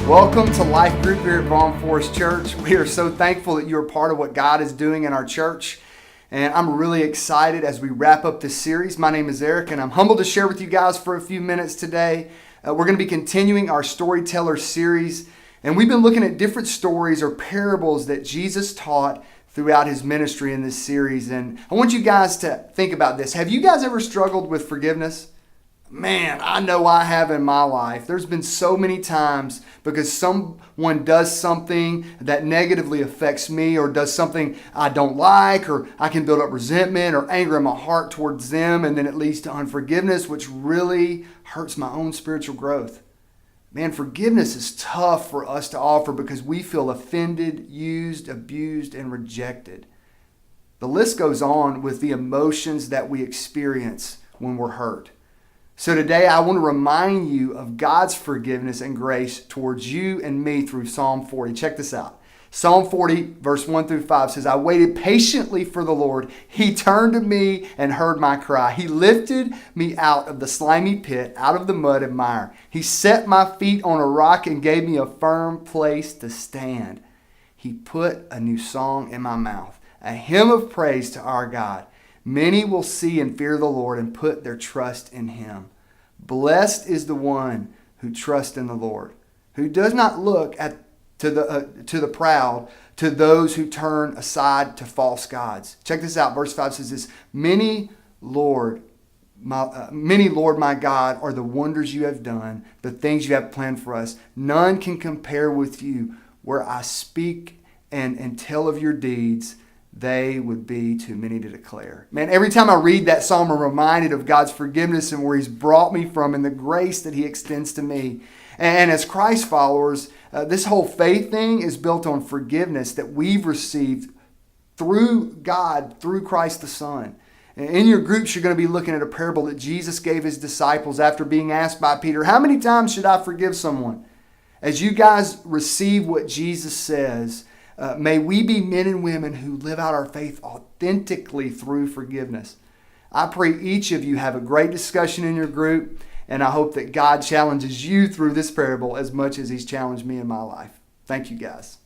Welcome to Life Group here at Vaughn Forest Church. We are so thankful that you are part of what God is doing in our church. And I'm really excited as we wrap up this series. My name is Eric, and I'm humbled to share with you guys for a few minutes today. We're going to be continuing our Storyteller series. And we've been looking at different stories or parables that Jesus taught throughout his ministry in this series. And I want you guys to think about this. Have you guys ever struggled with forgiveness? Man, I know I have in my life. There's been so many times because someone does something that negatively affects me or does something I don't like, or I can build up resentment or anger in my heart towards them, and then it leads to unforgiveness, which really hurts my own spiritual growth. Man, forgiveness is tough for us to offer because we feel offended, used, abused, and rejected. The list goes on with the emotions that we experience when we're hurt. So today I want to remind you of God's forgiveness and grace towards you and me through Psalm 40. Check this out. Psalm 40 verse 1 through 5 says, I waited patiently for the Lord. He turned to me and heard my cry. He lifted me out of the slimy pit, out of the mud and mire. He set my feet on a rock and gave me a firm place to stand. He put a new song in my mouth, a hymn of praise to our God. Many will see and fear the Lord and put their trust in him. Blessed is the one who trusts in the Lord, who does not look to the proud, to those who turn aside to false gods. Check this out. Verse 5 says this, Many, Lord, my God, are the wonders you have done, the things you have planned for us. None can compare with you. Where I speak and tell of your deeds, they would be too many to declare. Man, every time I read that psalm, I'm reminded of God's forgiveness and where he's brought me from and the grace that he extends to me. And as Christ followers, this whole faith thing is built on forgiveness that we've received through God, through Christ the Son. In your groups, you're going to be looking at a parable that Jesus gave his disciples after being asked by Peter, how many times should I forgive someone? As you guys receive what Jesus says, may we be men and women who live out our faith authentically through forgiveness. I pray each of you have a great discussion in your group, and I hope that God challenges you through this parable as much as he's challenged me in my life. Thank you, guys.